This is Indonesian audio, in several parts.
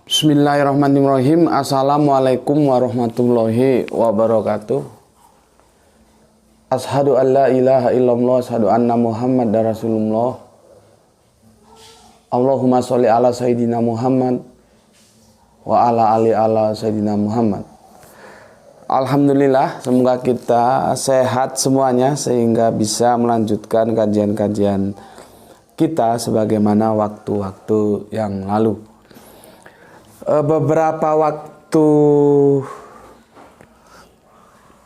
Bismillahirrahmanirrahim. Assalamualaikum warahmatullahi wabarakatuh. Ashadu an la ilaha illallah, ashadu anna Muhammad dan Rasulullah. Allahumma sholli ala Sayyidina Muhammad wa ala Sayyidina Muhammad. Alhamdulillah, semoga kita sehat semuanya sehingga bisa melanjutkan kajian-kajian kita sebagaimana waktu-waktu yang lalu. Beberapa waktu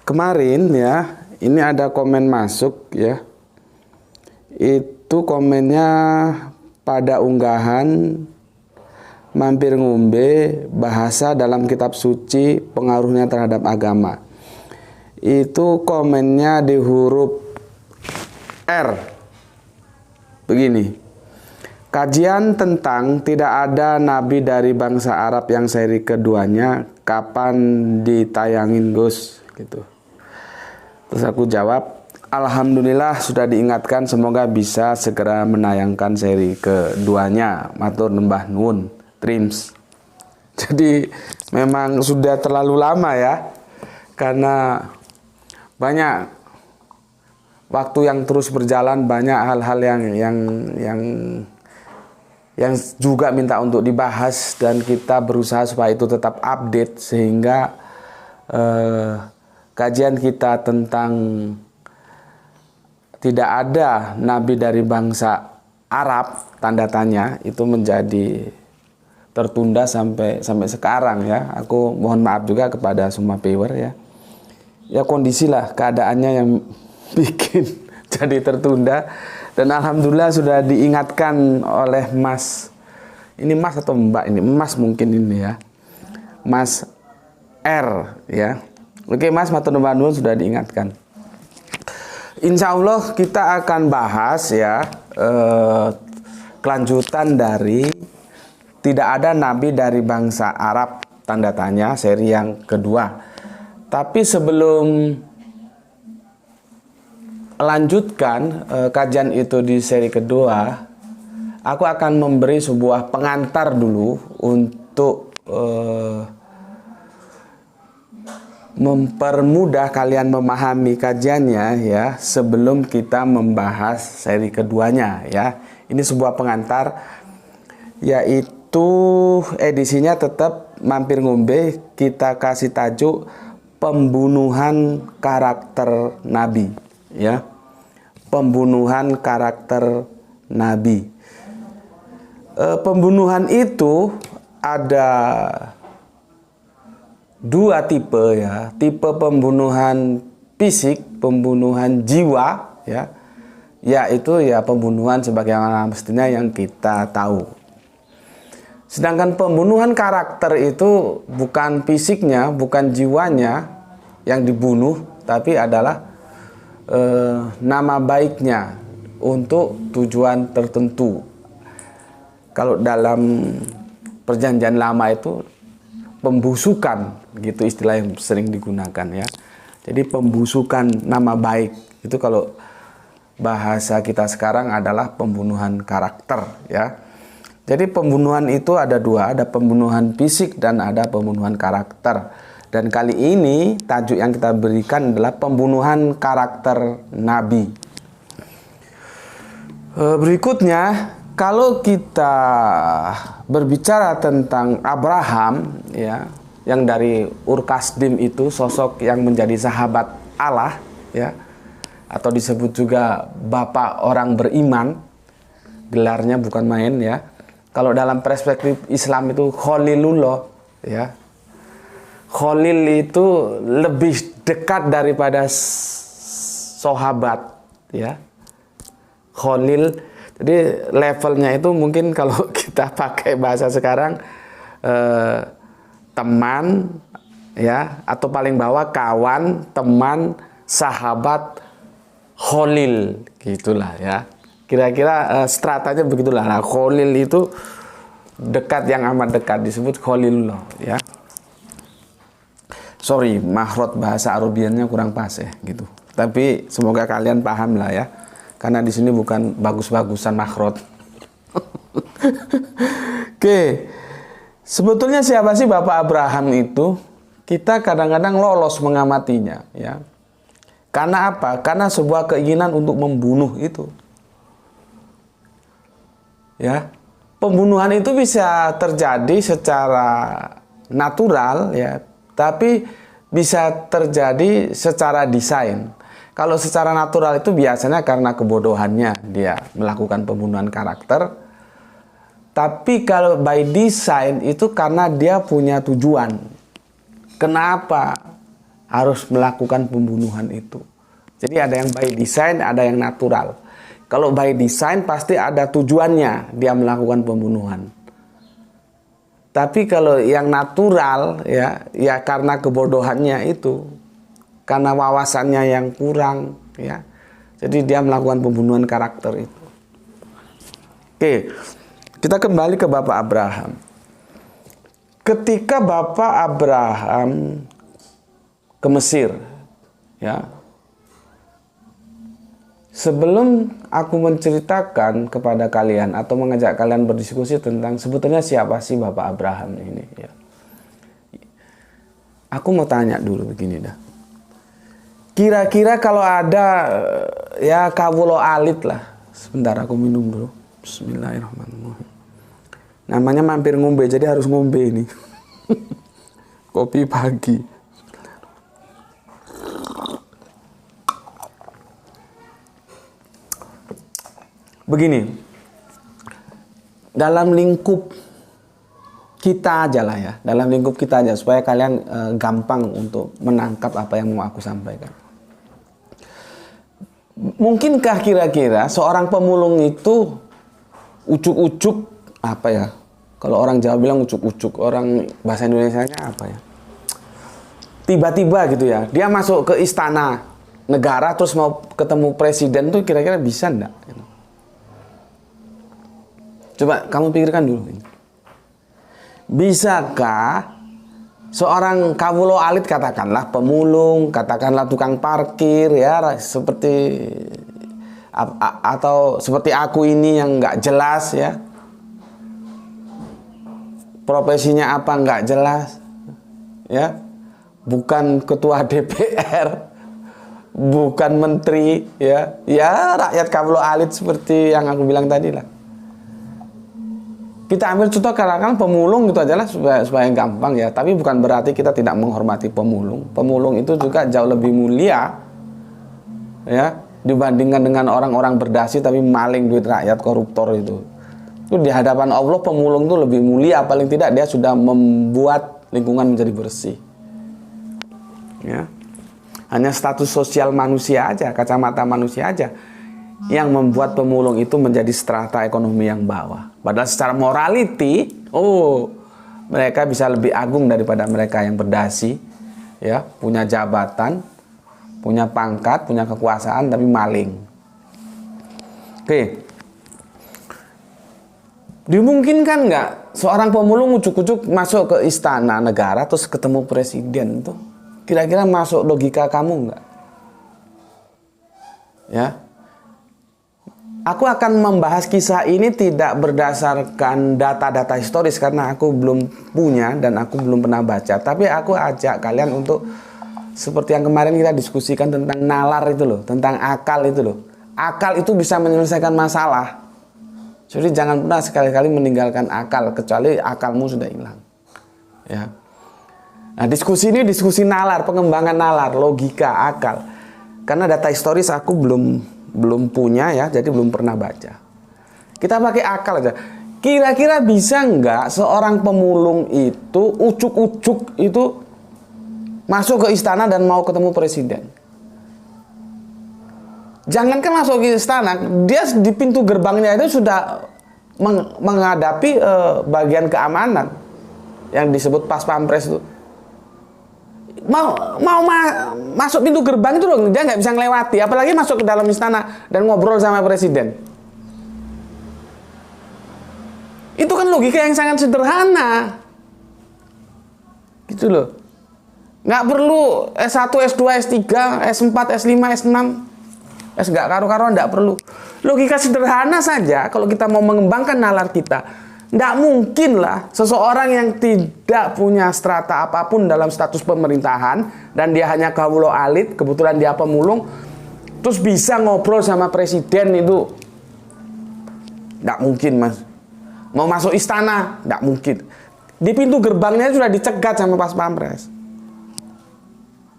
kemarin ya, ini ada komen masuk ya. Itu komennya pada unggahan mampir ngombe bahasa dalam kitab suci pengaruhnya terhadap agama. Itu komennya di huruf R. Begini. Kajian tentang tidak ada nabi dari bangsa Arab yang seri keduanya kapan ditayangin Gus gitu. Terus aku jawab, alhamdulillah sudah diingatkan, semoga bisa segera menayangkan seri keduanya. Matur nembah nuwun, Trims. Jadi memang sudah terlalu lama ya, karena banyak waktu yang terus berjalan, banyak hal-hal yang juga minta untuk dibahas, dan kita berusaha supaya itu tetap update sehingga kajian kita tentang tidak ada nabi dari bangsa Arab tanda tanya itu menjadi tertunda sampai sekarang ya. Aku mohon maaf juga kepada semua viewer ya. Ya kondisilah keadaannya yang bikin jadi tertunda. Dan alhamdulillah sudah diingatkan oleh Mas, ini Mas atau Mbak ini, Mas mungkin ini ya, Mas R ya. Oke Mas, matur nuwun sudah diingatkan. Insya Allah kita akan bahas ya kelanjutan dari tidak ada nabi dari bangsa Arab tanda tanya seri yang kedua. Tapi sebelum lanjutkan kajian itu di seri kedua, aku akan memberi sebuah pengantar dulu untuk mempermudah kalian memahami kajiannya ya, sebelum kita membahas seri keduanya ya. Ini sebuah pengantar, yaitu edisinya tetap mampir ngombe, kita kasih tajuk pembunuhan karakter nabi ya. Pembunuhan karakter nabi. Pembunuhan itu ada dua tipe ya. Tipe pembunuhan fisik, pembunuhan jiwa ya. Yaitu ya pembunuhan sebagaimana mestinya yang kita tahu. Sedangkan pembunuhan karakter itu bukan fisiknya, bukan jiwanya yang dibunuh, tapi adalah nama baiknya untuk tujuan tertentu. Kalau dalam perjanjian lama itu pembusukan gitu istilah yang sering digunakan ya. Jadi pembusukan nama baik itu kalau bahasa kita sekarang adalah pembunuhan karakter ya. Jadi pembunuhan itu ada dua, ada pembunuhan fisik dan ada pembunuhan karakter. Dan kali ini tajuk yang kita berikan adalah pembunuhan karakter nabi. Berikutnya, kalau kita berbicara tentang Abraham ya, yang dari Ur Kasdim itu sosok yang menjadi sahabat Allah ya, atau disebut juga bapak orang beriman, gelarnya bukan main ya. Kalau dalam perspektif Islam itu Khalilullah ya. Khalil itu lebih dekat daripada sahabat ya. Khalil, jadi levelnya itu mungkin kalau kita pakai bahasa sekarang teman ya, atau paling bawah kawan, teman, sahabat, Khalil gitulah ya. Kira-kira stratanya begitulah. Nah, Khalil itu dekat, yang amat dekat, disebut Khalilullah ya. Sorry, makhraj bahasa Arabiannya kurang pas ya gitu. Tapi semoga kalian paham lah ya. Karena di sini bukan bagus-bagusan makhraj. Oke. Sebetulnya siapa sih Bapak Abraham itu? Kita kadang-kadang lolos mengamatinya, ya. Karena apa? Karena sebuah keinginan untuk membunuh itu. Ya. Pembunuhan itu bisa terjadi secara natural, ya, tapi bisa terjadi secara desain. Kalau secara natural itu biasanya karena kebodohannya dia melakukan pembunuhan karakter. Tapi kalau by design itu karena dia punya tujuan. Kenapa harus melakukan pembunuhan itu? Jadi ada yang by design, ada yang natural. Kalau by design pasti ada tujuannya dia melakukan pembunuhan. Tapi kalau yang natural ya karena kebodohannya itu, karena wawasannya yang kurang, ya. Jadi dia melakukan pembunuhan karakter itu. Oke. Kita kembali ke Bapak Abraham. Ketika Bapak Abraham ke Mesir, ya. Sebelum aku menceritakan kepada kalian atau mengajak kalian berdiskusi tentang sebetulnya siapa sih Bapak Abraham ini, ya. Aku mau tanya dulu begini dah. Kira-kira kalau ada ya kawulo alit lah. Sebentar aku minum dulu. Bismillahirrahmanirrahim. Namanya mampir ngombe, jadi harus ngombe ini. Kopi pagi. Begini. Dalam lingkup kita aja lah ya. Dalam lingkup kita aja supaya kalian gampang untuk menangkap apa yang mau aku sampaikan. Mungkinkah kira-kira seorang pemulung itu ucuk-ucuk apa ya? Kalau orang Jawa bilang ucuk-ucuk, orang bahasa Indonesianya apa ya? Tiba-tiba gitu ya, dia masuk ke istana negara terus mau ketemu presiden tuh kira-kira bisa enggak? Coba kamu pikirkan dulu. Bisakah seorang kawulo alit, katakanlah pemulung, katakanlah tukang parkir ya, seperti atau seperti aku ini yang nggak jelas ya, profesinya apa nggak jelas ya, bukan ketua DPR, bukan menteri ya, rakyat kawulo alit seperti yang aku bilang tadi lah. Kita ambil contoh kadang-kadang pemulung gitu aja lah supaya gampang ya. Tapi bukan berarti kita tidak menghormati pemulung. Pemulung itu juga jauh lebih mulia ya dibandingkan dengan orang-orang berdasi tapi maling duit rakyat, koruptor itu. Itu di hadapan Allah pemulung itu lebih mulia, paling tidak dia sudah membuat lingkungan menjadi bersih. Ya. Hanya status sosial manusia aja, kacamata manusia aja yang membuat pemulung itu menjadi strata ekonomi yang bawah. Padahal secara morality, mereka bisa lebih agung daripada mereka yang berdasi, ya, punya jabatan, punya pangkat, punya kekuasaan, tapi maling. Oke. Dimungkinkan nggak seorang pemulung ucuk-ucuk masuk ke istana negara terus ketemu presiden tuh? Kira-kira masuk logika kamu nggak? Ya. Aku akan membahas kisah ini tidak berdasarkan data-data historis karena aku belum punya dan aku belum pernah baca. Tapi aku ajak kalian untuk seperti yang kemarin kita diskusikan tentang nalar itu loh, tentang akal itu loh. Akal itu bisa menyelesaikan masalah. Jadi jangan pernah sekali-kali meninggalkan akal kecuali akalmu sudah hilang. Ya. Nah, diskusi ini diskusi nalar, pengembangan nalar, logika, akal. Karena data historis aku belum punya ya, jadi belum pernah baca. Kita pakai akal aja. Kira-kira bisa nggak seorang pemulung itu ucuk-ucuk itu masuk ke istana dan mau ketemu presiden? Jangankan masuk ke istana, dia di pintu gerbangnya itu sudah menghadapi bagian keamanan yang disebut pas pampres itu. Mau masuk pintu gerbang itu loh, dia nggak bisa ngelewati, apalagi masuk ke dalam istana dan ngobrol sama presiden. Itu kan logika yang sangat sederhana, gitu loh. Nggak perlu S1, S2, S3, S4, S5, S6, S nggak karu-karuan, nggak perlu. Logika sederhana saja kalau kita mau mengembangkan nalar kita. Nggak mungkin lah seseorang yang tidak punya strata apapun dalam status pemerintahan dan dia hanya kawulo alit, kebetulan dia pemulung, terus bisa ngobrol sama presiden itu. Nggak mungkin, Mas. Mau masuk istana, nggak mungkin. Di pintu gerbangnya sudah dicegat sama pas pampres.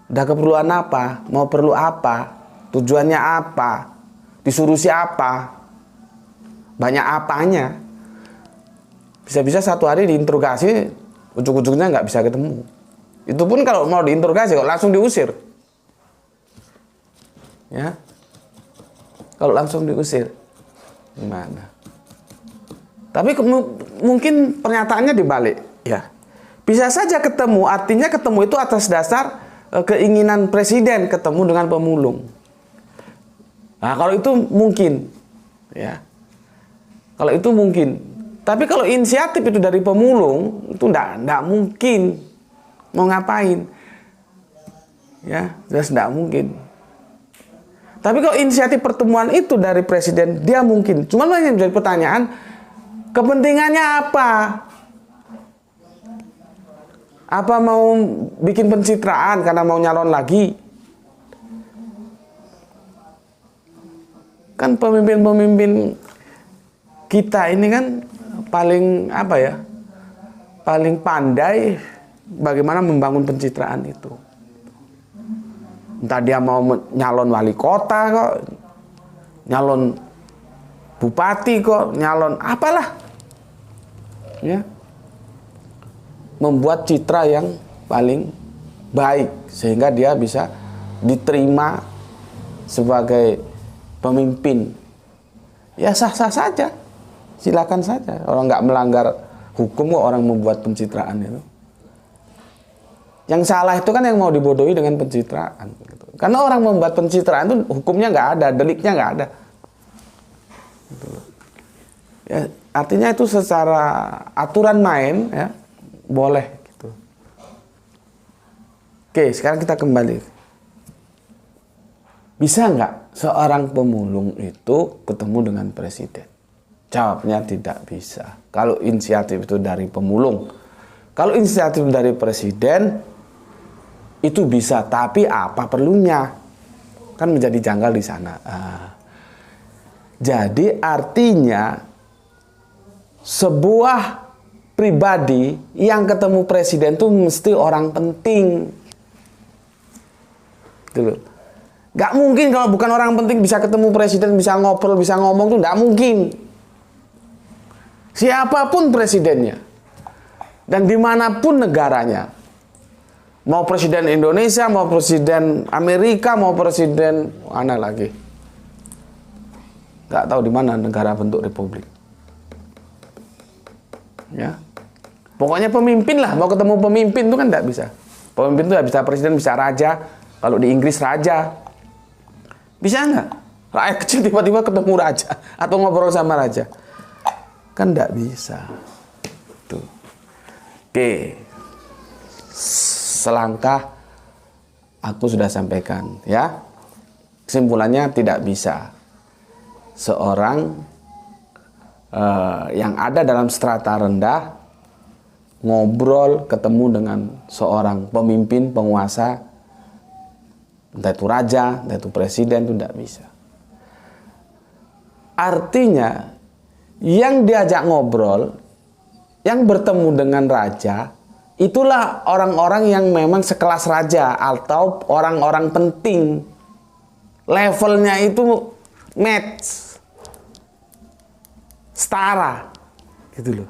Udah keperluan apa? Mau perlu apa? Tujuannya apa? Disuruh siapa? Banyak apanya. Bisa-bisa satu hari diinterogasi, ujung-ujungnya nggak bisa ketemu. Itu pun kalau mau diinterogasi, kok langsung diusir. Ya, kalau langsung diusir, gimana? Tapi mungkin pernyataannya dibalik. Ya, bisa saja ketemu. Artinya ketemu itu atas dasar keinginan presiden ketemu dengan pemulung. Nah, kalau itu mungkin, ya, kalau itu mungkin. Tapi kalau inisiatif itu dari pemulung, itu enggak mungkin. Mau ngapain? Ya, jelas enggak mungkin. Tapi kalau inisiatif pertemuan itu dari presiden, dia mungkin. Cuma yang menjadi pertanyaan, kepentingannya apa? Apa mau bikin pencitraan karena mau nyalon lagi? Kan pemimpin-pemimpin kita ini kan paling apa ya, paling pandai bagaimana membangun pencitraan itu. Entah dia mau nyalon wali kota kok, nyalon bupati kok, nyalon apalah, ya, membuat citra yang paling baik sehingga dia bisa diterima sebagai pemimpin. Ya sah-sah saja. Silakan saja, orang nggak melanggar hukum kok orang membuat pencitraan itu. Yang salah itu kan yang mau dibodohi dengan pencitraan. Gitu. Karena orang membuat pencitraan itu hukumnya nggak ada, deliknya nggak ada. Gitu. Ya, artinya itu secara aturan main, ya boleh. Gitu. Oke, sekarang kita kembali. Bisa nggak seorang pemulung itu ketemu dengan presiden? Jawabnya tidak bisa. Kalau inisiatif itu dari pemulung. Kalau inisiatif dari presiden, itu bisa. Tapi apa perlunya? Kan menjadi janggal di sana. Jadi artinya, sebuah pribadi yang ketemu presiden itu mesti orang penting. Gitu. Gak mungkin kalau bukan orang penting bisa ketemu presiden, bisa ngobrol, bisa ngomong, itu gak mungkin. Siapapun presidennya dan dimanapun negaranya, mau presiden Indonesia, mau presiden Amerika, mau presiden mana lagi, nggak tahu di mana negara bentuk republik. Ya, pokoknya pemimpin lah, mau ketemu pemimpin itu kan nggak bisa. Pemimpin itu bisa presiden, bisa raja. Kalau di Inggris raja, bisa nggak? Rakyat kecil tiba-tiba ketemu raja atau ngobrol sama raja. Kan tidak bisa. Tuh. Oke. Selangkah aku sudah sampaikan, ya. Kesimpulannya tidak bisa seorang yang ada dalam strata rendah ngobrol, ketemu dengan seorang pemimpin, penguasa, entah itu raja, entah itu presiden, itu tidak bisa. Artinya yang diajak ngobrol, yang bertemu dengan raja, itulah orang-orang yang memang sekelas raja atau orang-orang penting. Levelnya itu match, setara, gitu loh.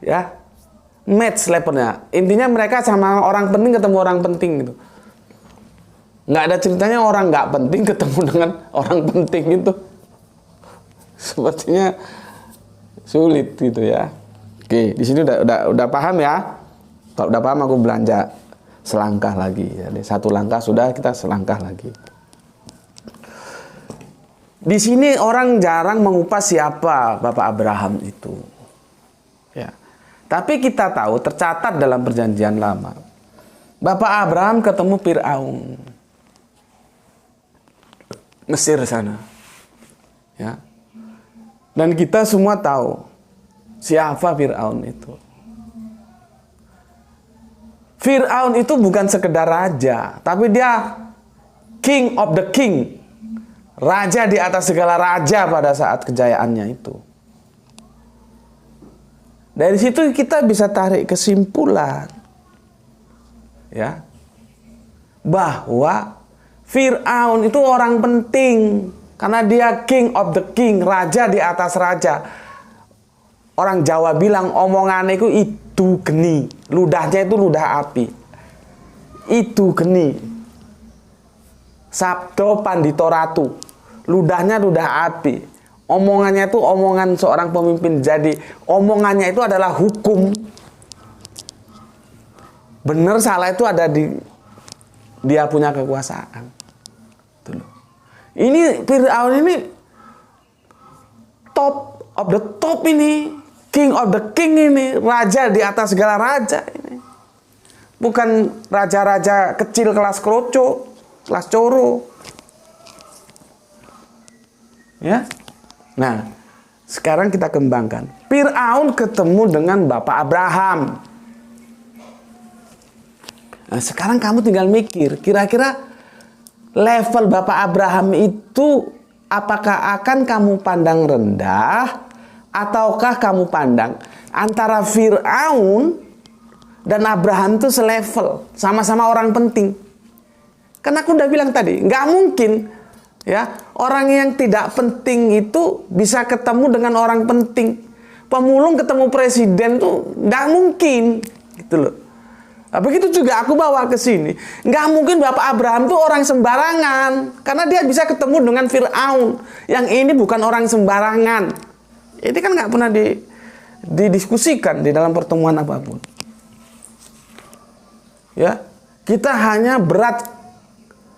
Ya, match levelnya. Intinya mereka sama orang penting ketemu orang penting gitu. Nggak ada ceritanya orang nggak penting ketemu dengan orang penting itu. Sepertinya sulit gitu ya. Oke, di sini udah paham ya. Kalau udah paham aku belanja selangkah lagi. Jadi satu langkah sudah, kita selangkah lagi. Di sini orang jarang mengupas siapa Bapak Abraham itu. Ya. Tapi kita tahu tercatat dalam Perjanjian Lama. Bapak Abraham ketemu Firaun. Mesir sana. Ya. Dan kita semua tahu Siapa Fir'aun itu? Fir'aun itu bukan sekedar raja, tapi dia king of the king. Raja di atas segala raja pada saat kejayaannya itu. Dari situ kita bisa tarik kesimpulan, ya, bahwa Fir'aun itu orang penting karena dia king of the king, raja di atas raja. Orang Jawa bilang omongannya itu geni, ludahnya itu ludah api. Itu geni. Sabdo Pandito Ratu, ludahnya ludah api. Omongannya itu omongan seorang pemimpin. Jadi omongannya itu adalah hukum. Benar salah itu ada di dia punya kekuasaan. Tuh. Ini Fir'aun ini top of the top ini. King of the king ini, raja di atas segala raja ini. Bukan raja-raja kecil kelas kroco, kelas coro. Ya. Nah, sekarang kita kembangkan. Fir'aun ketemu dengan Bapak Abraham. Nah, sekarang kamu tinggal mikir, kira-kira level Bapak Abraham itu apakah akan kamu pandang rendah, ataukah kamu pandang antara Fir'aun dan Abraham itu selevel, sama-sama orang penting? Karena aku udah bilang tadi, nggak mungkin ya orang yang tidak penting itu bisa ketemu dengan orang penting. Pemulung ketemu presiden tuh nggak mungkin, gitu loh. Nah, begitu juga aku bawa ke sini, nggak mungkin Bapak Abraham tuh orang sembarangan, karena dia bisa ketemu dengan Fir'aun yang ini bukan orang sembarangan. Ini kan nggak pernah didiskusikan di dalam pertemuan apapun. Ya, kita hanya berat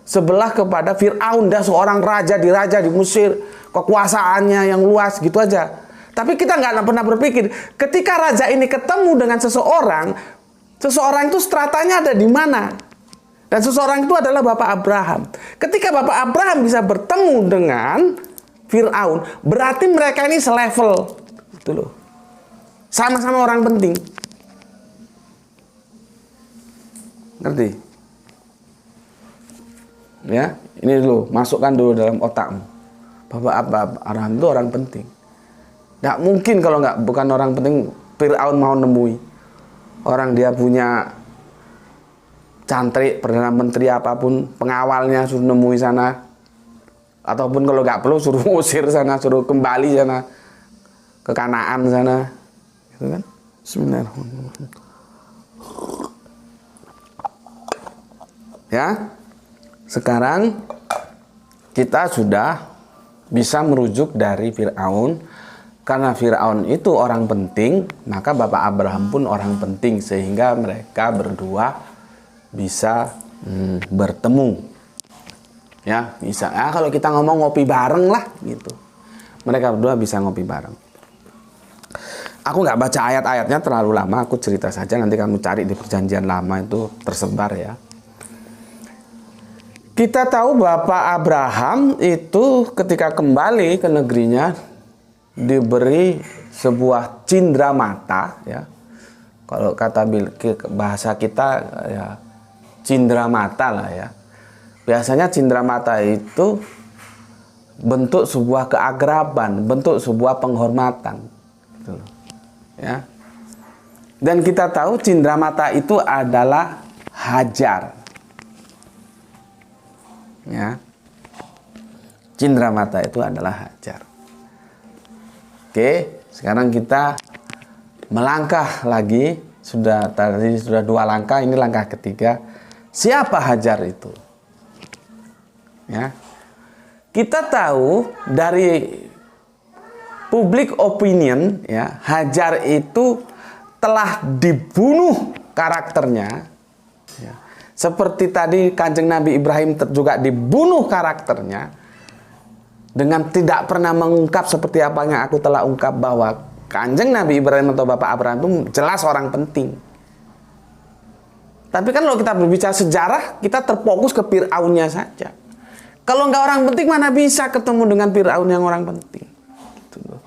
sebelah kepada Fir'aun, dia seorang raja di Mesir, kekuasaannya yang luas gitu aja. Tapi kita nggak pernah berpikir, ketika raja ini ketemu dengan seseorang itu stratanya ada di mana? Dan seseorang itu adalah Bapak Abraham. Ketika Bapak Abraham bisa bertemu dengan Fir'aun, berarti mereka ini selevel, gitu loh. Sama-sama orang penting. Ngerti? Ya, ini dulu, masukkan dulu dalam otakmu. Bapak Abraham itu orang penting. Nggak mungkin kalau bukan orang penting, Fir'aun mau nemui. Orang dia punya cantrik, Perdana Menteri apapun, pengawalnya suruh nemui sana. Ataupun kalau nggak perlu suruh usir sana, suruh kembali sana ke Kanaan sana, gitu kan? Bismillahirrahmanirrahim. Ya, sekarang kita sudah bisa merujuk dari Fir'aun. Karena Fir'aun itu orang penting, maka Bapak Abraham pun orang penting, sehingga mereka berdua bisa bertemu. Ya, bisa. Ah, kalau kita ngomong ngopi bareng lah gitu. Mereka berdua bisa ngopi bareng. Aku nggak baca ayat-ayatnya terlalu lama, aku cerita saja, nanti kamu cari di Perjanjian Lama itu tersebar ya. Kita tahu Bapak Abraham itu ketika kembali ke negerinya diberi sebuah cindera mata ya. Kalau kata bahasa kita ya cindera mata lah ya. Biasanya cindera mata itu bentuk sebuah keakraban, bentuk sebuah penghormatan, gitu. Ya. Dan kita tahu cindera mata itu adalah Hajar. Ya. Cindera mata itu adalah Hajar. Oke, sekarang kita melangkah lagi. Tadi sudah 2 langkah, ini langkah ketiga. Siapa Hajar itu? Ya. Kita tahu dari public opinion ya, Hajar itu telah dibunuh karakternya ya. Seperti tadi Kanjeng Nabi Ibrahim juga dibunuh karakternya dengan tidak pernah mengungkap seperti apa yang aku telah ungkap, bahwa Kanjeng Nabi Ibrahim atau Bapak Abraham itu jelas orang penting. Tapi kan kalau kita berbicara sejarah, kita terfokus ke Fir'aunnya saja. Kalau nggak orang penting, mana bisa ketemu dengan Fir'aun yang orang penting? Gitu loh.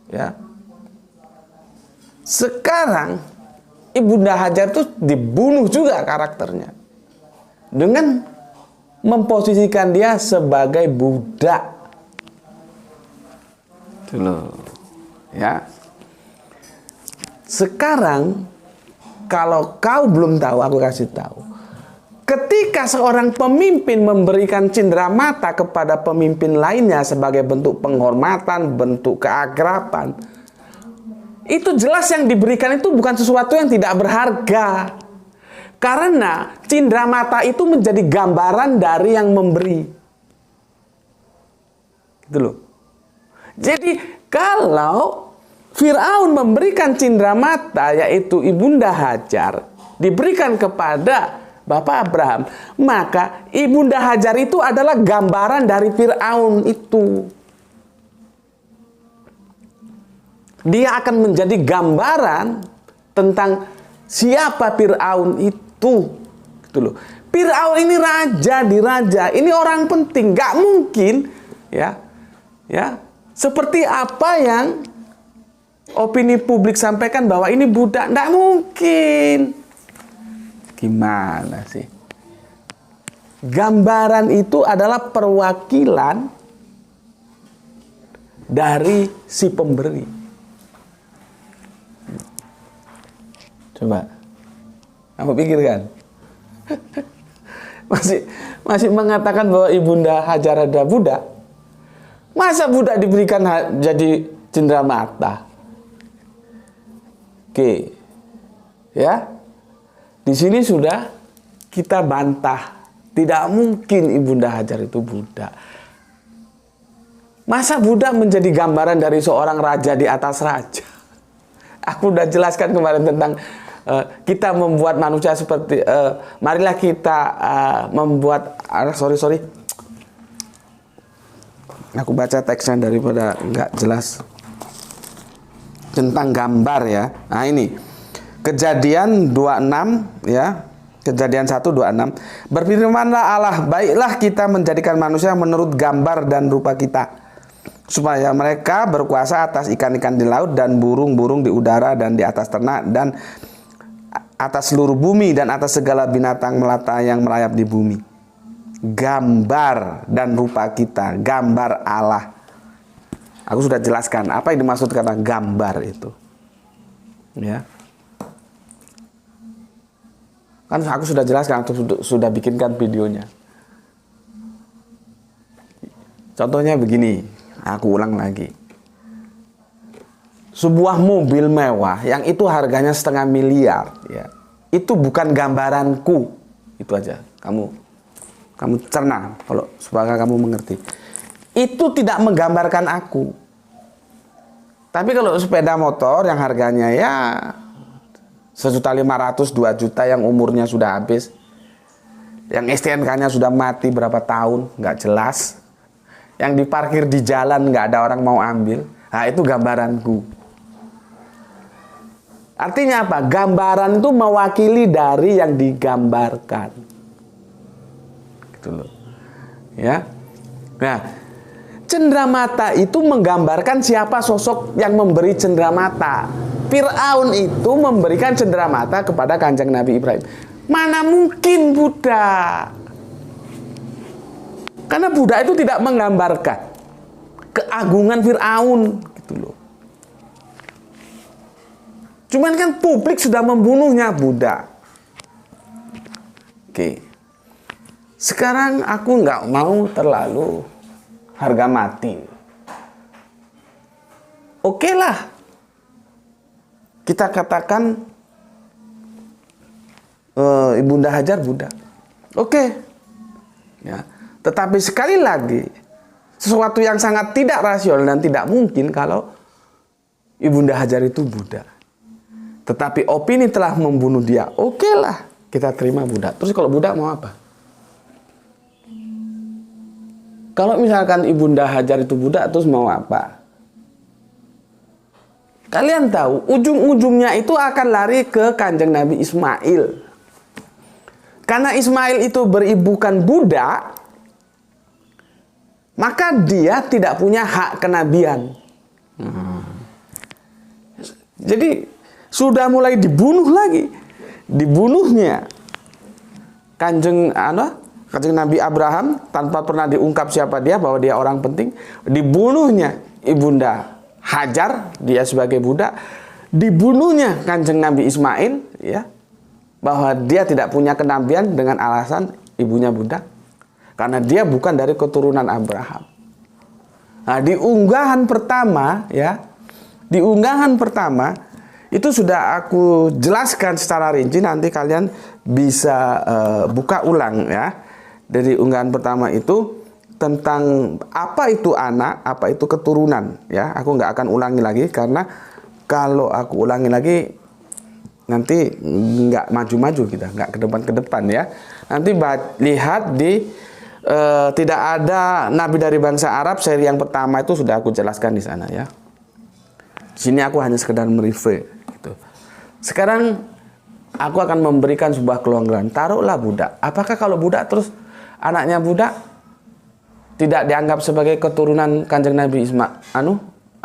Ya. Sekarang Ibunda Hajar itu dibunuh juga karakternya dengan memposisikan dia sebagai budak. Itu loh, ya. Sekarang kalau kau belum tahu, aku kasih tahu. Ketika seorang pemimpin memberikan cindramata kepada pemimpin lainnya sebagai bentuk penghormatan, bentuk keakraban, itu jelas yang diberikan itu bukan sesuatu yang tidak berharga. Karena cindramata itu menjadi gambaran dari yang memberi. Gitu loh. Jadi kalau Firaun memberikan cindramata, yaitu Ibunda Hajar, diberikan kepada Bapak Abraham, maka Ibunda Hajar itu adalah gambaran dari Firaun itu. Dia akan menjadi gambaran tentang siapa Firaun itu. Gitu loh. Firaun ini raja di raja, ini orang penting, nggak mungkin ya seperti apa yang opini publik sampaikan bahwa ini budak, nggak mungkin. Gimana sih? Gambaran itu adalah perwakilan dari si pemberi. Coba, kamu pikirkan. masih mengatakan bahwa Ibunda Hajar ada budak. Masa budak diberikan jadi cenderamata? Oke, ya. Di sini sudah kita bantah. Tidak mungkin Ibunda Hajar itu budak. Masa budak menjadi gambaran dari seorang raja di atas raja? Aku udah jelaskan kemarin tentang kita membuat manusia seperti marilah kita membuat sorry aku baca teksnya daripada nggak jelas tentang gambar ya. Nah ini Kejadian 26 ya, Kejadian 1:26. Berfirmanlah Allah, baiklah kita menjadikan manusia menurut gambar dan rupa kita, supaya mereka berkuasa atas ikan-ikan di laut dan burung-burung di udara dan di atas ternak dan atas seluruh bumi dan atas segala binatang melata yang merayap di bumi. Gambar dan rupa kita, gambar Allah. Aku sudah jelaskan apa yang dimaksud kata gambar itu. Ya. Kan aku sudah jelaskan, aku sudah bikinkan videonya. Contohnya begini, aku ulang lagi. Sebuah mobil mewah yang itu harganya 1,5 miliar, ya, itu bukan gambaranku. Itu aja. Kamu cerna kalau supaya kamu mengerti. Itu tidak menggambarkan aku. Tapi kalau sepeda motor yang harganya ya 1.500.000, 2 juta yang umurnya sudah habis, yang STNK-nya sudah mati berapa tahun, nggak jelas, yang diparkir di jalan nggak ada orang mau ambil, nah itu gambaranku. Artinya apa? Gambaran itu mewakili dari yang digambarkan. Gitu loh. Ya. Nah, cenderamata itu menggambarkan siapa sosok yang memberi cenderamata. Firaun itu memberikan cenderamata kepada Kanjeng Nabi Ibrahim. Mana mungkin budak? Karena budak itu tidak menggambarkan keagungan Firaun, gitu loh. Cuman kan publik sudah membunuhnya budak. Oke. Sekarang aku nggak mau terlalu harga mati. Oke lah. Kita katakan Ibunda Hajar budak. Oke. Ya. Tetapi sekali lagi, sesuatu yang sangat tidak rasional dan tidak mungkin kalau Ibunda Hajar itu budak. Tetapi opini telah membunuh dia. Oke lah, kita terima budak. Terus kalau budak mau apa? Kalau misalkan Ibunda Hajar itu budak, terus mau apa? Kalian tahu, ujung-ujungnya itu akan lari ke Kanjeng Nabi Ismail. Karena Ismail itu beribukan budak, maka dia tidak punya hak kenabian. Jadi sudah mulai dibunuh lagi. Dibunuhnya Kanjeng Nabi Abraham tanpa pernah diungkap siapa dia, bahwa dia orang penting. Dibunuhnya Ibunda Hajar, dia sebagai budak. Dibunuhnya Kanjeng Nabi Ismail, ya, bahwa dia tidak punya kenabian dengan alasan ibunya budak, karena dia bukan dari keturunan Abraham. Nah, di unggahan pertama, ya, di unggahan pertama itu sudah aku jelaskan secara rinci. Nanti kalian bisa buka ulang, ya. Dari unggahan pertama itu tentang apa itu anak, apa itu keturunan, ya. Aku nggak akan ulangi lagi, karena kalau aku ulangi lagi nanti nggak maju-maju kita, nggak ke depan, ya. Nanti lihat di tidak ada nabi dari bangsa Arab, seri yang pertama itu sudah aku jelaskan di sana, ya. Di sini aku hanya sekedar merefer, gitu. Sekarang aku akan memberikan sebuah kelonggaran. Taruhlah budak. Apakah kalau budak terus anaknya budak tidak dianggap sebagai keturunan Kanjeng Nabi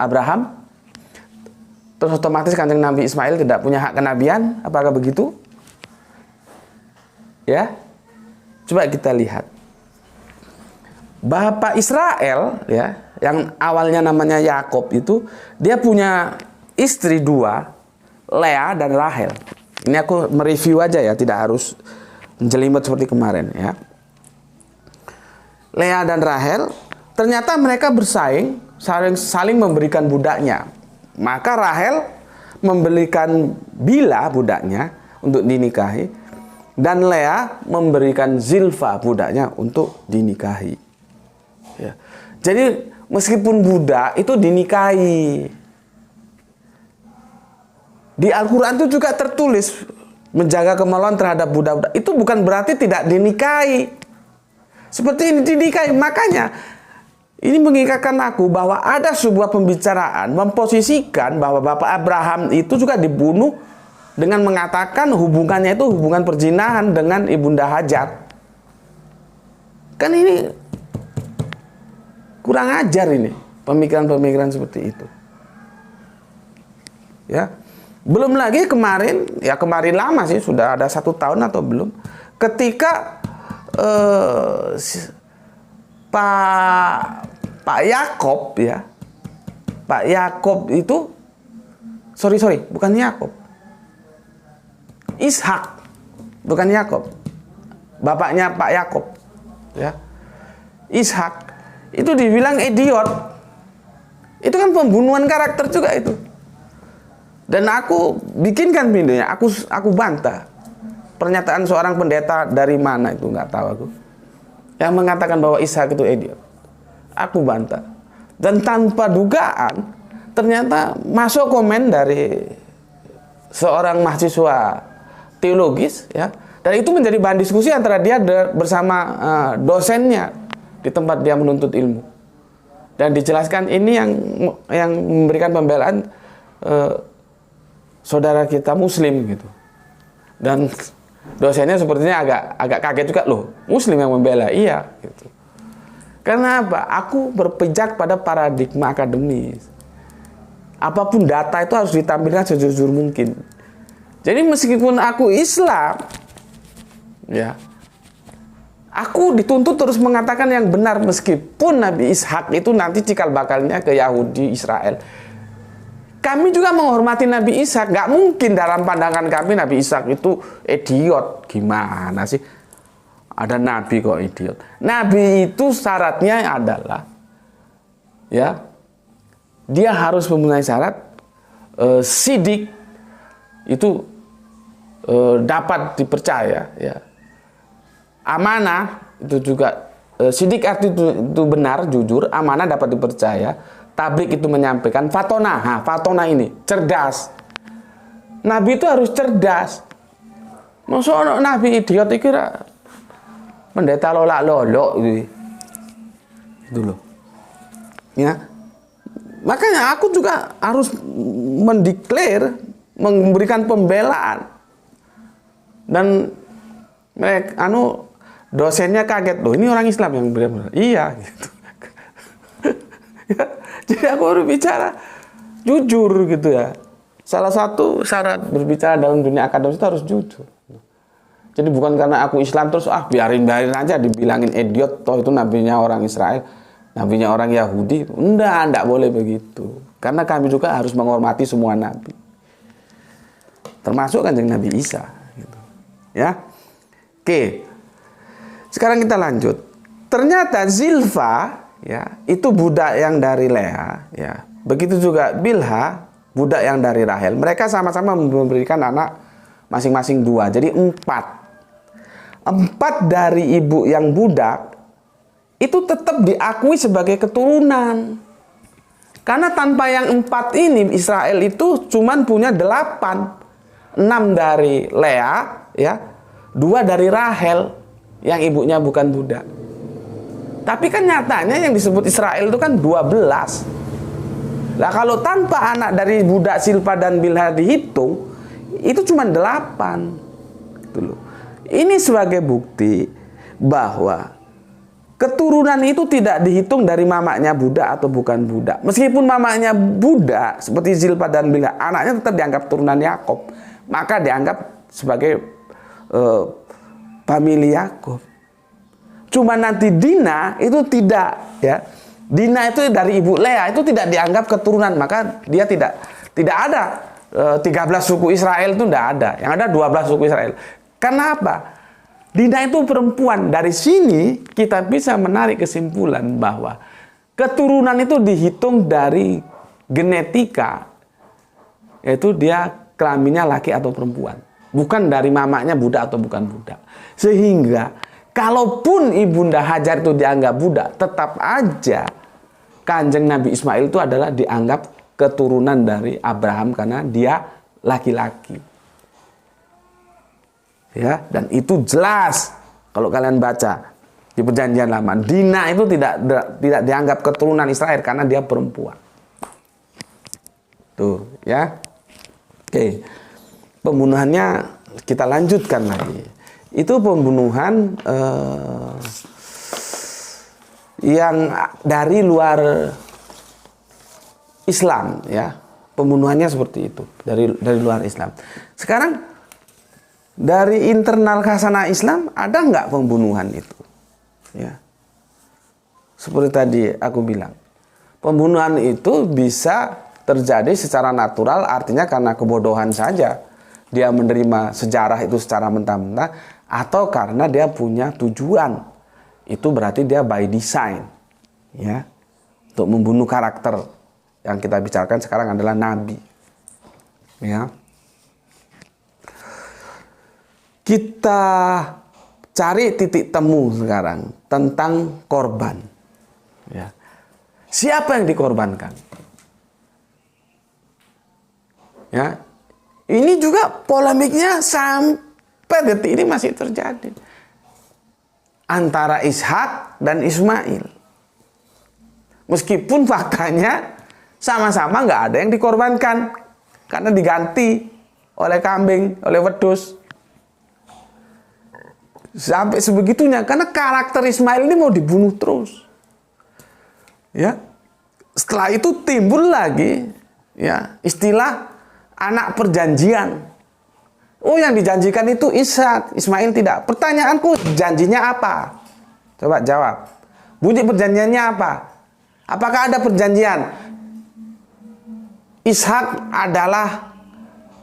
Abraham? Terus otomatis Kanjeng Nabi Ismail tidak punya hak kenabian? Apakah begitu? Ya, coba kita lihat. Bapak Israel, ya, yang awalnya namanya Yakob itu, dia punya istri dua, Lea dan Rahel. Ini aku mereview aja, ya, tidak harus menjelimet seperti kemarin, ya. Lea dan Rahel, ternyata mereka bersaing, saling memberikan budaknya. Maka Rahel memberikan Bila budaknya untuk dinikahi, dan Lea memberikan Zilfa budaknya untuk dinikahi. Ya. Jadi meskipun budak itu dinikahi, di Al-Quran itu juga tertulis menjaga kemaluan terhadap budak-budak. Itu bukan berarti tidak dinikahi. Seperti ini dinikahi. Makanya ini mengingatkan aku bahwa ada sebuah pembicaraan memposisikan bahwa Bapak Abraham itu juga dibunuh dengan mengatakan hubungannya itu hubungan perzinahan dengan Ibunda Hajar. Kan ini kurang ajar, ini pemikiran-pemikiran seperti itu, ya. Belum lagi kemarin, ya kemarin lama sih, sudah ada 1 tahun atau belum, ketika Pak Yakob, ya, Pak Yakob itu, sorry, bukan Yakob, Ishak, bukan Yakob, bapaknya Pak Yakob, ya, Ishak itu dibilang idiot. Itu kan pembunuhan karakter juga itu. Dan aku bikinkan videonya, aku bantah. Pernyataan seorang pendeta dari mana itu nggak tahu aku, yang mengatakan bahwa Ishak itu idiot. Aku bantah. Dan tanpa dugaan ternyata masuk komen dari seorang mahasiswa teologis, ya. Dan itu menjadi bahan diskusi antara dia bersama dosennya di tempat dia menuntut ilmu. Dan dijelaskan ini yang memberikan pembelaan saudara kita Muslim, gitu. Dan dosennya sepertinya agak kaget juga, loh, Muslim yang membela? Iya, gitu. Karena apa? Aku berpijak pada paradigma akademis. Apapun data itu harus ditampilkan sejujur mungkin. Jadi meskipun aku Islam, ya, aku dituntut terus mengatakan yang benar, meskipun Nabi Ishak itu nanti cikal bakalnya ke Yahudi Israel. Kami juga menghormati Nabi Ishak. Gak mungkin dalam pandangan kami Nabi Ishak itu idiot. Gimana sih? Ada Nabi kok idiot? Nabi itu syaratnya adalah, ya, dia harus memenuhi syarat sidik itu dapat dipercaya, ya. Amanah itu juga sidik arti itu benar, jujur. Amanah dapat dipercaya. Tablik itu menyampaikan. Fatona, fatona ini cerdas. Nabi itu harus cerdas. Masa Nabi idiot itu kira pendeta lolak-lolok gitu loh, ya. Makanya aku juga harus mendeklar, memberikan pembelaan. Dan mereka dosennya kaget, loh, ini orang Islam yang benar-benar. Iya, gitu. Ya, jadi aku harus bicara jujur, gitu, ya. salah satu syarat berbicara dalam dunia akademis itu harus jujur. Jadi bukan karena aku Islam terus biarin aja dibilangin idiot, toh itu nabinya orang Israel, nabinya orang Yahudi. Enggak boleh begitu. Karena kami juga harus menghormati semua nabi. Termasuk Kanjeng Nabi Isa gitu. Ya. Oke. Sekarang kita lanjut. Ternyata Zilfa ya, itu budak yang dari Lea ya. Begitu juga Bilha, budak yang dari Rahel. Mereka sama-sama memberikan anak masing-masing 2. Jadi 4. 4 dari ibu yang budak itu tetap diakui sebagai keturunan. Karena tanpa yang 4 ini Israel itu cuman punya 8. 6 dari Lea ya, 2 dari Rahel yang ibunya bukan budak. Tapi kan nyatanya yang disebut Israel itu kan 12. Nah kalau tanpa anak dari budak Silpa dan Bilha dihitung, itu cuma 8. Gitu loh. Ini sebagai bukti bahwa keturunan itu tidak dihitung dari mamanya budak atau bukan budak. Meskipun mamanya budak seperti Zilpa dan Bilha, anaknya tetap dianggap turunan Yakob. Maka dianggap sebagai famili Yakob. Cuma nanti Dina itu tidak ya. Dina itu dari ibu Lea itu tidak dianggap keturunan, maka dia tidak ada 13 suku Israel itu tidak ada. Yang ada 12 suku Israel. Kenapa? Dina itu perempuan. Dari sini kita bisa menarik kesimpulan bahwa keturunan itu dihitung dari genetika, yaitu dia kelaminnya laki atau perempuan, bukan dari mamanya budak atau bukan budak. Sehingga kalaupun Ibunda Hajar itu dianggap budak, tetap aja Kanjeng Nabi Ismail itu adalah dianggap keturunan dari Abraham karena dia laki-laki. Ya, dan itu jelas kalau kalian baca di Perjanjian Lama. Dina itu tidak dianggap keturunan Israel karena dia perempuan. Tuh, ya. Oke. Pembunuhannya kita lanjutkan lagi. Itu pembunuhan yang dari luar Islam, ya. Pembunuhannya seperti itu, dari luar Islam. Sekarang dari internal Khasanah Islam ada nggak pembunuhan itu? Ya. Seperti tadi aku bilang, pembunuhan itu bisa terjadi secara natural, artinya karena kebodohan saja dia menerima sejarah itu secara mentah-mentah, atau karena dia punya tujuan. Itu berarti dia by design, ya, untuk membunuh karakter. Yang kita bicarakan sekarang adalah nabi, ya. Kita cari titik temu sekarang tentang korban. Ya. Siapa yang dikorbankan? Ya. Ini juga polemiknya sampai detik ini masih terjadi. Antara Ishak dan Ismail. Meskipun faktanya sama-sama nggak ada yang dikorbankan. Karena diganti oleh kambing, oleh wedhus. Sampai sebegitunya, karena karakter Ismail ini mau dibunuh terus. Ya. Setelah itu timbul lagi ya istilah anak perjanjian. Oh, yang dijanjikan itu Ishak, Ismail tidak. Pertanyaanku, janjinya apa? Coba jawab. Bunyi perjanjiannya apa? Apakah ada perjanjian Ishak adalah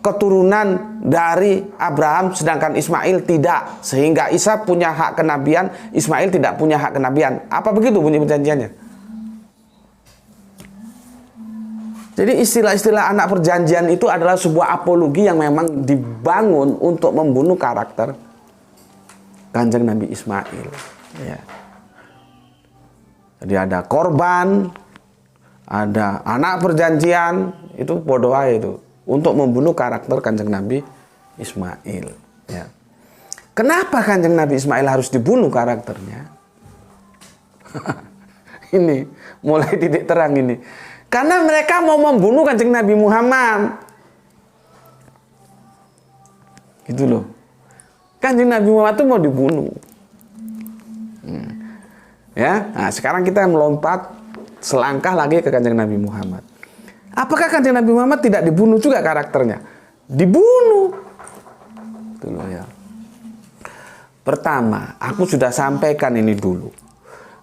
keturunan dari Abraham sedangkan Ismail tidak, sehingga Ishak punya hak kenabian, Ismail tidak punya hak kenabian? Apa begitu bunyi perjanjiannya? Jadi istilah-istilah anak perjanjian itu adalah sebuah apologi yang memang dibangun untuk membunuh karakter Kanjeng Nabi Ismail, ya. Jadi ada korban, ada anak perjanjian, itu bodoh aja itu, untuk membunuh karakter Kanjeng Nabi Ismail. Ya. Kenapa Kanjeng Nabi Ismail harus dibunuh karakternya? Ini mulai titik terang ini. Karena mereka mau membunuh Kanjeng Nabi Muhammad. Gitu loh. Kanjeng Nabi Muhammad itu mau dibunuh. Ya, nah sekarang kita melompat selangkah lagi ke Kanjeng Nabi Muhammad. Apakah Kanjeng Nabi Muhammad tidak dibunuh juga karakternya? Dibunuh. Itu loh ya. Pertama, aku sudah sampaikan ini dulu.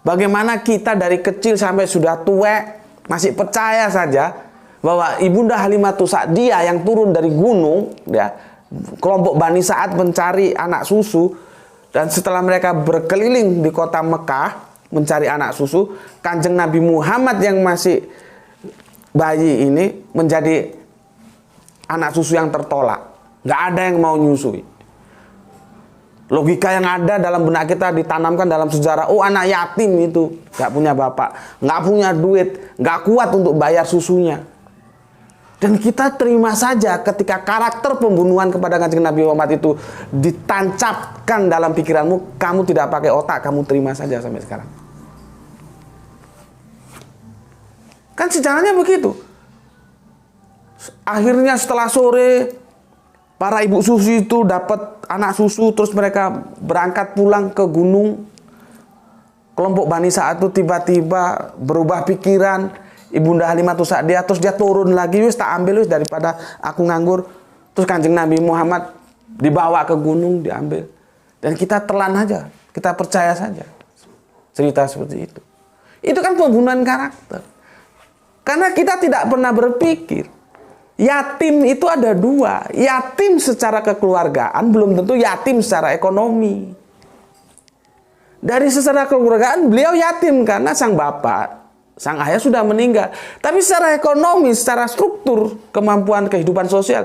Bagaimana kita dari kecil sampai sudah tua masih percaya saja bahwa Ibunda Halimatus Sa'diyah yang turun dari gunung, ya, kelompok Bani Sa'ad mencari anak susu, dan setelah mereka berkeliling di kota Mekah mencari anak susu, Kanjeng Nabi Muhammad yang masih bayi ini menjadi anak susu yang tertolak. Nggak ada yang mau nyusui. Logika yang ada dalam benak kita ditanamkan dalam sejarah. Oh, anak yatim itu nggak punya bapak, nggak punya duit, nggak kuat untuk bayar susunya. Dan kita terima saja ketika karakter pembunuhan kepada Kanjeng Nabi Muhammad itu ditancapkan dalam pikiranmu, kamu tidak pakai otak, kamu terima saja sampai sekarang. Kan sejarahnya begitu. Akhirnya setelah sore, para ibu susu itu dapat anak susu, terus mereka berangkat pulang ke gunung. Kelompok Bani Sa'ad itu tiba-tiba berubah pikiran. Ibunda Halimatus Sa'diyah, terus dia turun lagi, wis tak ambil wis daripada aku nganggur. Terus Kanjeng Nabi Muhammad dibawa ke gunung, diambil. Dan kita telan aja, kita percaya saja cerita seperti itu. Itu kan pembunuhan karakter. Karena kita tidak pernah berpikir yatim itu ada dua. Yatim secara kekeluargaan belum tentu yatim secara ekonomi. Dari secara kekeluargaan beliau yatim karena sang bapak, sang ayah sudah meninggal. Tapi secara ekonomi, secara struktur kemampuan kehidupan sosial,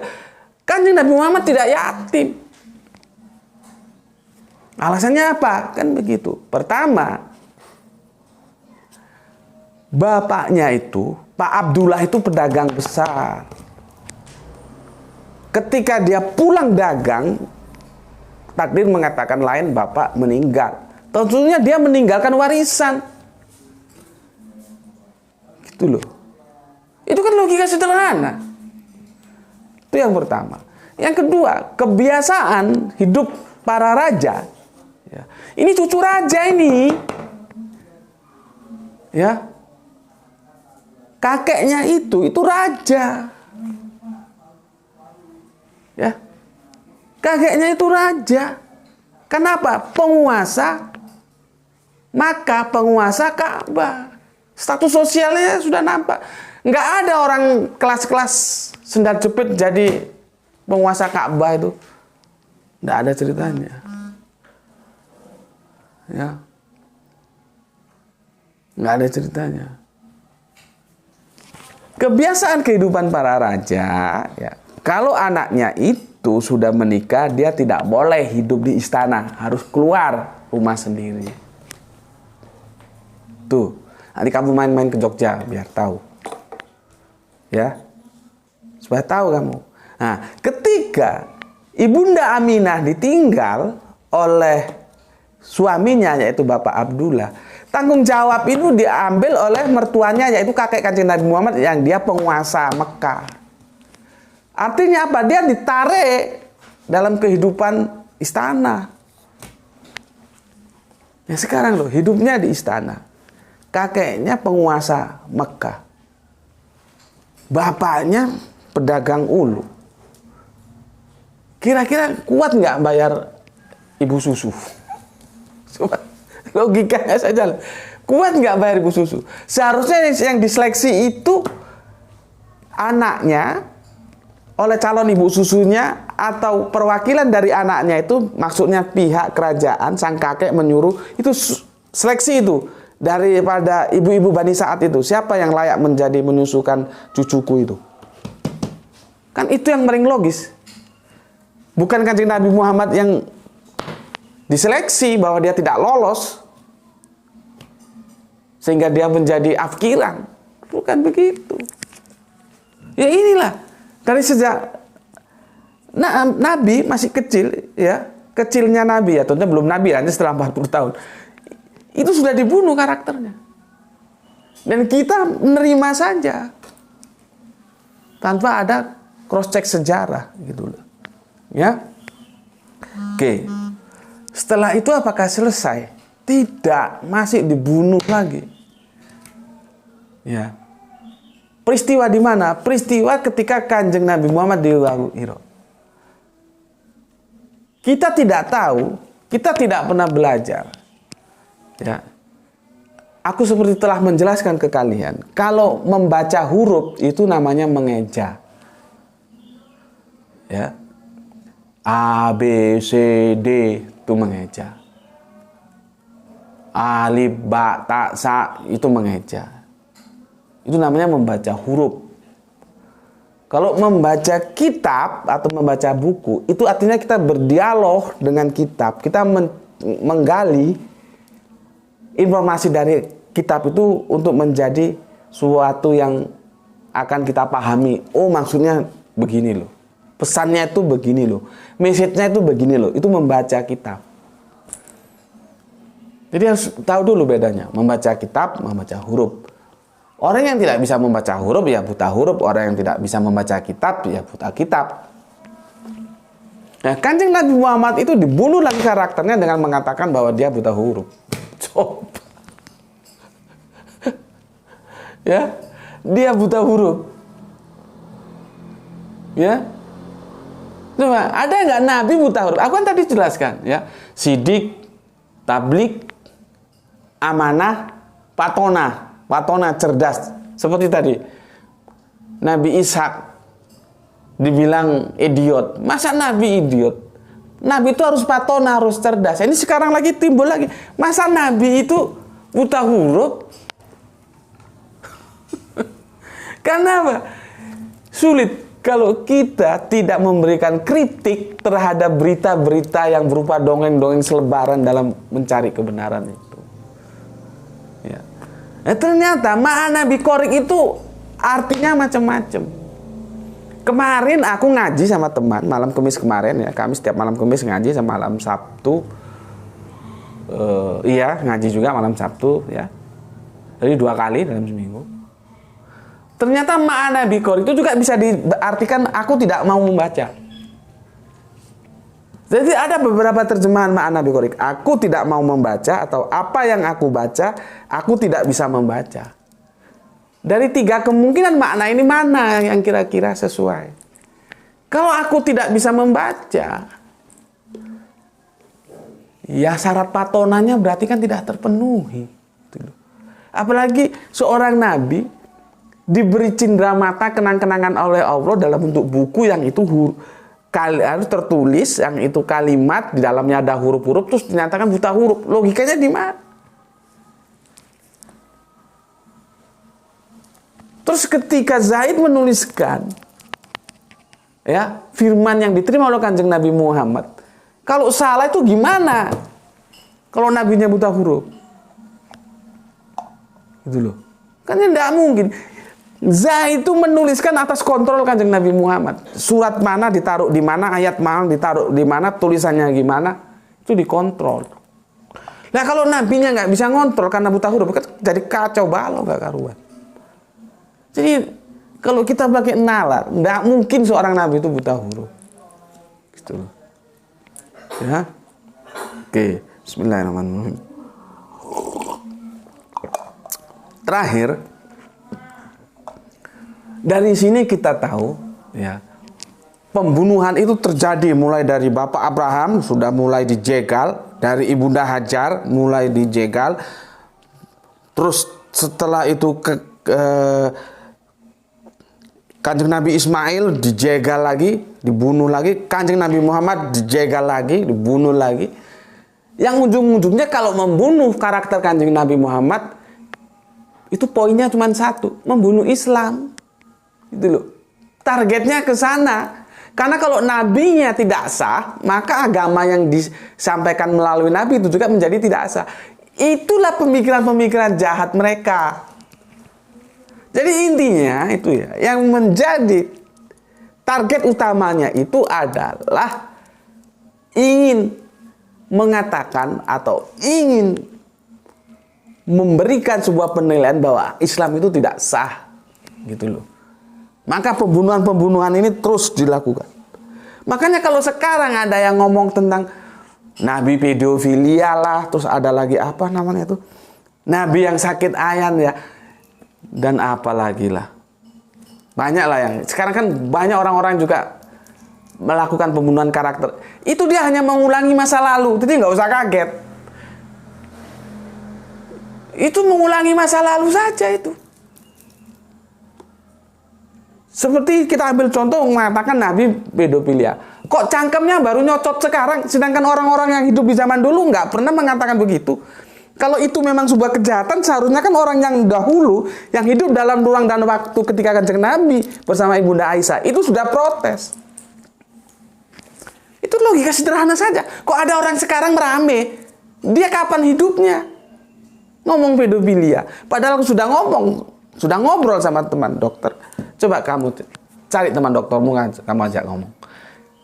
Kanjeng Nabi Muhammad tidak yatim. Alasannya apa? Kan begitu. Pertama, bapaknya itu, Pak Abdullah itu pedagang besar. Ketika dia pulang dagang, takdir mengatakan lain, bapak meninggal. Tentunya dia meninggalkan warisan. Gitu loh. Itu kan logika sederhana. Itu yang pertama. Yang kedua, kebiasaan hidup para raja. Ya. Ini cucu raja ini. Ya. Kakeknya itu raja. Ya. Kakeknya itu raja. Kenapa? Penguasa. Maka penguasa Ka'bah. Status sosialnya sudah nampak. Nggak ada orang kelas-kelas sendal jepit jadi penguasa Ka'bah itu. Nggak ada ceritanya. Ya. Nggak ada ceritanya. Kebiasaan kehidupan para raja, ya, kalau anaknya itu sudah menikah, dia tidak boleh hidup di istana, harus keluar rumah sendiri. Tuh, nanti kamu main-main ke Jogja biar tahu, ya, supaya tahu kamu. Nah, ketika Ibunda Aminah ditinggal oleh suaminya yaitu Bapak Abdullah, tanggung jawab itu diambil oleh mertuanya yaitu kakek Kanjeng Nabi Muhammad yang dia penguasa Mekah. Artinya apa? Dia ditarik dalam kehidupan istana. Ya sekarang loh, hidupnya di istana. Kakeknya penguasa Mekah. Bapaknya pedagang ulu. Kira-kira kuat nggak bayar ibu susu? Coba logikanya saja. Kuat nggak bayar ibu susu? Seharusnya yang diseleksi itu anaknya oleh calon ibu susunya atau perwakilan dari anaknya itu, maksudnya pihak kerajaan, sang kakek menyuruh, itu seleksi itu. Daripada ibu-ibu Bani Sa'ad itu, siapa yang layak menjadi menyusukan cucuku itu? Kan itu yang paling logis. Bukan Kanjeng Nabi Muhammad yang diseleksi bahwa dia tidak lolos sehingga dia menjadi afkiran. Bukan begitu. Ya inilah, dari sejak Nabi masih kecil, ya, kecilnya Nabi, ya, tentunya belum Nabi, hanya setelah 40 tahun. Itu sudah dibunuh karakternya. Dan kita menerima saja. Tanpa ada cross check sejarah gitu loh. Ya. Oke. Setelah itu apakah selesai? Tidak, masih dibunuh lagi. Ya. Peristiwa di mana? Peristiwa ketika Kanjeng Nabi Muhammad di Gua Hira. Kita tidak tahu, kita tidak pernah belajar. Ya. Aku seperti telah menjelaskan ke kalian, kalau membaca huruf itu namanya mengeja. Ya. A, B, C, D itu mengeja. Alif, ba, ta, sa itu mengeja. Itu namanya membaca huruf. Kalau membaca kitab atau membaca buku, itu artinya kita berdialog dengan kitab. Kita menggali informasi dari kitab itu untuk menjadi suatu yang akan kita pahami. Oh, maksudnya begini loh. Pesannya itu begini loh. Message-nya itu begini loh. Itu membaca kitab. Jadi harus tahu dulu bedanya. Membaca kitab, membaca huruf. Orang yang tidak bisa membaca huruf, ya buta huruf. Orang yang tidak bisa membaca kitab, ya buta kitab. Nah, Kanjeng Nabi Muhammad itu dibunuh lagi karakternya dengan mengatakan bahwa dia buta huruf. Coba. Ya, dia buta huruf. Ya. Coba, ada nggak Nabi buta huruf? Aku kan tadi jelaskan, ya. Sidik, tablik, amanah, patona. Patona cerdas. Seperti tadi. Nabi Ishak dibilang idiot. Masa Nabi idiot? Nabi itu harus patona, harus cerdas. Ini sekarang lagi timbul lagi. Masa Nabi itu buta huruf? Karena apa? Sulit kalau kita tidak memberikan kritik terhadap berita-berita yang berupa dongeng-dongeng selebaran dalam mencari kebenaran itu. Ya. Ternyata makna bikorik itu artinya macam-macam. Kemarin aku ngaji sama teman malam Kamis kemarin, ya. Kami setiap malam Kamis ngaji sama malam Sabtu. Iya, ngaji juga malam Sabtu, ya. Jadi 2 kali dalam seminggu. Ternyata makna bikorik itu juga bisa diartikan aku tidak mau membaca. Jadi ada beberapa terjemahan makna bikorik. Aku tidak mau membaca, atau apa yang aku baca, aku tidak bisa membaca. Dari 3 kemungkinan makna ini mana yang kira-kira sesuai? Kalau aku tidak bisa membaca, ya syarat patonannya berarti kan tidak terpenuhi. Apalagi seorang nabi diberi cindera mata kenang-kenangan oleh Allah dalam bentuk buku yang itu harus tertulis, yang itu kalimat di dalamnya ada huruf-huruf, terus dinyatakan buta huruf. Logikanya di mana? Terus ketika Zaid menuliskan, ya, firman yang diterima oleh Kanjeng Nabi Muhammad, kalau salah itu gimana? Kalau nabinya buta huruf, gitu loh. Kan tidak mungkin. Zaid itu menuliskan atas kontrol Kanjeng Nabi Muhammad. Surat mana ditaruh di mana, ayat mana ditaruh di mana, tulisannya gimana, itu dikontrol. Nah, kalau nabinya nggak bisa ngontrol karena buta huruf, kan jadi kacau balau, nggak karuan. Jadi kalau kita pakai nalar, nggak mungkin seorang nabi itu buta huruf. Gitu loh. Ya. Oke, bismillahirrahmanirrahim. Terakhir, dari sini kita tahu, ya, pembunuhan itu terjadi mulai dari Bapak Abraham sudah mulai dijegal, dari Ibunda Hajar mulai dijegal, terus setelah itu Kanjeng Nabi Ismail dijegal lagi, dibunuh lagi, Kanjeng Nabi Muhammad dijegal lagi, dibunuh lagi. Yang ujung-ujungnya kalau membunuh karakter Kanjeng Nabi Muhammad, itu poinnya cuma satu, membunuh Islam. Itu loh. Targetnya ke sana. Karena kalau nabinya tidak sah, maka agama yang disampaikan melalui nabi itu juga menjadi tidak sah. Itulah pemikiran-pemikiran jahat mereka. Jadi intinya itu, ya, yang menjadi target utamanya itu adalah ingin mengatakan atau ingin memberikan sebuah penilaian bahwa Islam itu tidak sah, gitu loh. Maka pembunuhan-pembunuhan ini terus dilakukan. Makanya kalau sekarang ada yang ngomong tentang nabi pedofilia lah, terus ada lagi apa namanya itu, nabi yang sakit ayan, ya, dan apa lagi lah, Banyak lah yang sekarang kan banyak orang-orang juga melakukan pembunuhan karakter. Itu dia hanya mengulangi masa lalu, jadi nggak usah kaget. Itu mengulangi masa lalu saja itu. Seperti kita ambil contoh mengatakan Nabi pedofilia. Kok cangkemnya baru nyocot sekarang, sedangkan orang-orang yang hidup di zaman dulu nggak pernah mengatakan begitu. Kalau itu memang sebuah kejahatan, seharusnya kan orang yang dahulu, yang hidup dalam ruang dan waktu ketika Kanjeng Nabi bersama Ibunda Aisyah, itu sudah protes. Itu logika sederhana saja. Kok ada orang sekarang merame? Dia kapan hidupnya? Ngomong pedofilia. Padahal aku sudah ngobrol sama teman dokter. Coba kamu cari teman doktermu, kamu ajak ngomong.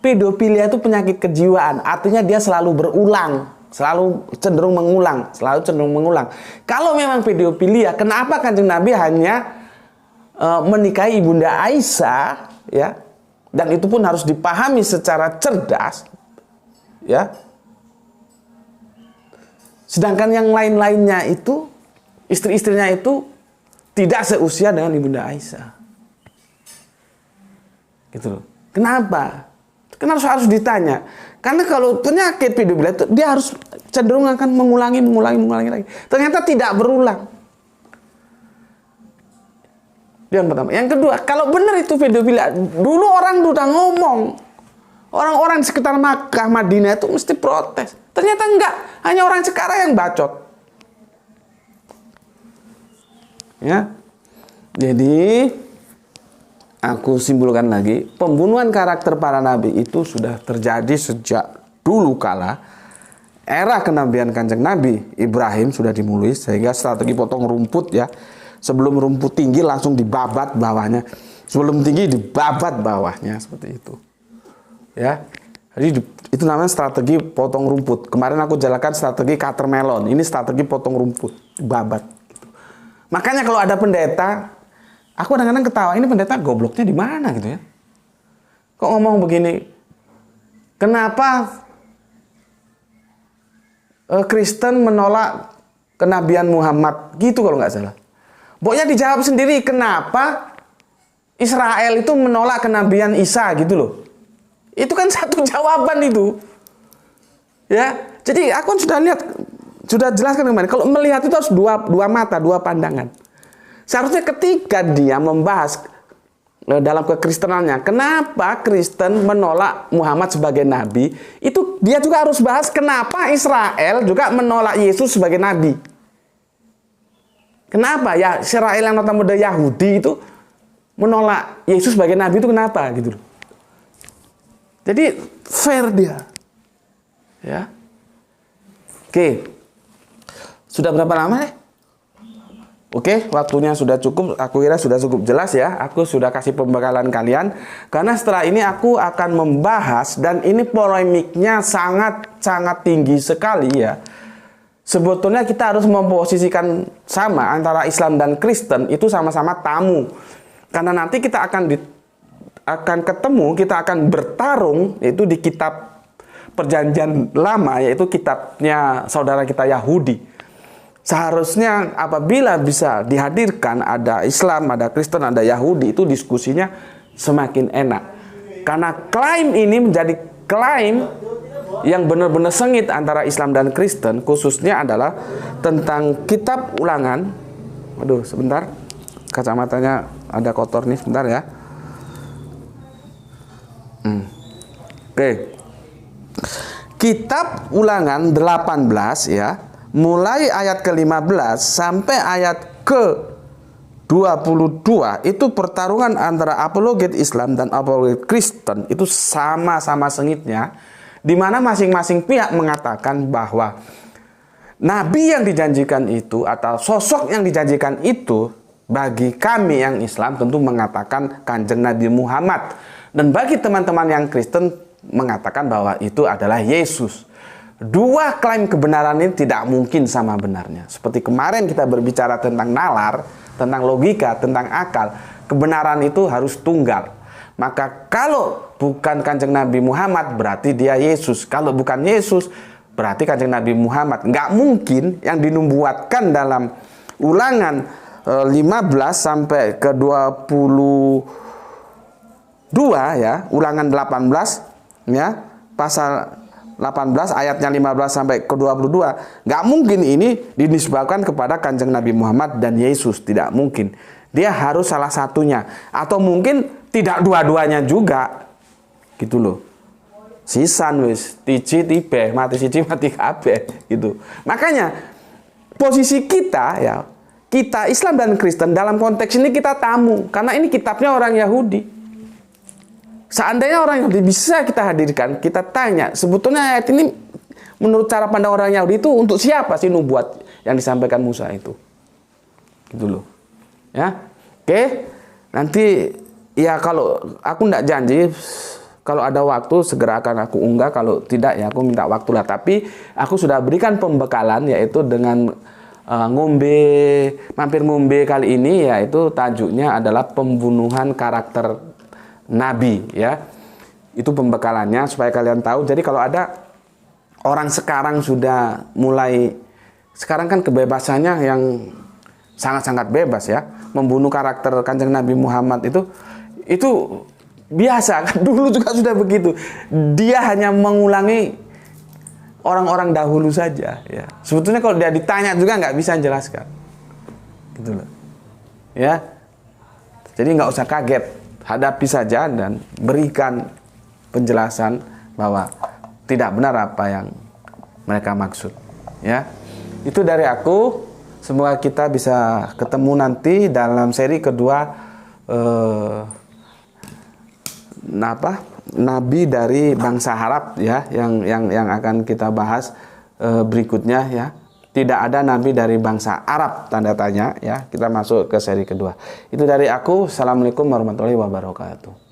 Pedofilia itu penyakit kejiwaan, artinya dia selalu berulang. Selalu cenderung mengulang. Kalau memang pedofilia, kenapa Kanjeng Nabi hanya menikahi Ibunda Aisyah, ya? Dan itu pun harus dipahami secara cerdas, ya. Sedangkan yang lain-lainnya itu, istri-istrinya itu tidak seusia dengan Ibunda Aisyah. Gitu loh. Kenapa? Kan harus ditanya. Karena kalau penyakit pedofilia itu dia harus cenderung akan mengulangi lagi. Ternyata tidak berulang. Yang pertama. Yang kedua, kalau benar itu pedofilia, dulu orang sudah ngomong. Orang-orang di sekitar Makkah, Madinah itu mesti protes. Ternyata enggak, hanya orang sekarang yang bacot. Ya. Jadi aku simpulkan lagi, pembunuhan karakter para nabi itu sudah terjadi sejak dulu kala. Era kenabian Kanjeng Nabi Ibrahim sudah dimulai, sehingga strategi potong rumput, ya. Sebelum rumput tinggi langsung dibabat bawahnya. Sebelum tinggi dibabat bawahnya, seperti itu. Ya. Jadi itu namanya strategi potong rumput. Kemarin aku jalankan strategi cutter melon. Ini strategi potong rumput, dibabat gitu. Makanya kalau ada pendeta, aku kadang-kadang ketawa, ini pendeta gobloknya di mana gitu ya? Kok ngomong begini? Kenapa Kristen menolak kenabian Muhammad? Gitu kalau nggak salah. Pokoknya dijawab sendiri, kenapa Israel itu menolak kenabian Isa gitu loh. Itu kan satu jawaban itu. Ya, jadi aku sudah jelaskan kemarin. Kalau melihat itu harus dua mata, dua pandangan. Seharusnya ketika dia membahas dalam kekristenannya, kenapa Kristen menolak Muhammad sebagai nabi, itu dia juga harus bahas kenapa Israel juga menolak Yesus sebagai nabi. Kenapa ya Israel yang notabene Yahudi itu menolak Yesus sebagai nabi itu kenapa gitu loh. Jadi fair dia. Ya. Oke. Sudah berapa lama nih? Oke, waktunya sudah cukup. Aku kira sudah cukup jelas ya. Aku sudah kasih pembekalan kalian. Karena setelah ini aku akan membahas, dan ini polemiknya sangat tinggi sekali ya. Sebetulnya kita harus memposisikan sama antara Islam dan Kristen itu sama-sama tamu. Karena nanti kita akan ketemu, kita akan bertarung, yaitu di kitab Perjanjian Lama, yaitu kitabnya saudara kita Yahudi. Seharusnya apabila bisa dihadirkan ada Islam, ada Kristen, ada Yahudi, itu diskusinya semakin enak. Karena klaim ini menjadi klaim yang benar-benar sengit antara Islam dan Kristen, khususnya adalah tentang kitab Ulangan. Aduh, sebentar. Kacamatanya ada kotor nih, sebentar ya. Oke. Kitab Ulangan 18 ya. Mulai ayat ke-15 sampai ayat ke-22 itu pertarungan antara apologet Islam dan apologet Kristen itu sama-sama sengitnya, di mana masing-masing pihak mengatakan bahwa nabi yang dijanjikan itu atau sosok yang dijanjikan itu bagi kami yang Islam tentu mengatakan Kanjeng Nabi Muhammad, dan bagi teman-teman yang Kristen mengatakan bahwa itu adalah Yesus. Dua klaim kebenaran ini tidak mungkin sama benarnya. Seperti kemarin kita berbicara tentang nalar, tentang logika, tentang akal. Kebenaran itu harus tunggal. Maka kalau bukan Kanjeng Nabi Muhammad berarti dia Yesus. Kalau bukan Yesus berarti Kanjeng Nabi Muhammad. Nggak mungkin yang dinubuatkan dalam Ulangan 15 sampai ke 22 ya, Ulangan 18 ya, pasal 18 ayatnya 15 sampai ke 22. Nggak mungkin ini dinisbahkan kepada Kanjeng Nabi Muhammad dan Yesus, tidak mungkin. Dia harus salah satunya, atau mungkin tidak dua-duanya juga. Gitu loh. Sisan wis, tiji tibe, mati siji mati kabeh gitu. Makanya posisi kita ya, kita Islam dan Kristen dalam konteks ini kita tamu, karena ini kitabnya orang Yahudi. Seandainya orang Yahudi bisa kita hadirkan, kita tanya, sebetulnya ayat ini menurut cara pandang orang Yahudi itu untuk siapa sih nubuat yang disampaikan Musa itu? Gitu loh. Ya. Oke. Nanti ya kalau aku enggak janji, kalau ada waktu segera akan aku unggah, kalau tidak ya aku minta waktu lah. Tapi aku sudah berikan pembekalan, yaitu dengan mampir ngombe kali ini, yaitu tajuknya adalah pembunuhan karakter Nabi ya. Itu pembekalannya supaya kalian tahu. Jadi kalau ada orang sekarang sudah mulai, sekarang kan kebebasannya yang sangat-sangat bebas ya, membunuh karakter Kanjeng Nabi Muhammad itu biasa kan, dulu juga sudah begitu. Dia hanya mengulangi orang-orang dahulu saja ya. Sebetulnya kalau dia ditanya juga nggak bisa menjelaskan. Gitu loh. Ya. Jadi nggak usah kaget, hadapi saja dan berikan penjelasan bahwa tidak benar apa yang mereka maksud. Ya. Itu dari aku. Semoga kita bisa ketemu nanti dalam seri kedua Nabi dari bangsa Arab ya, yang akan kita bahas berikutnya ya. Tidak ada nabi dari bangsa Arab, tanda tanya ya. Kita masuk ke seri kedua. Itu dari aku. Assalamualaikum warahmatullahi wabarakatuh.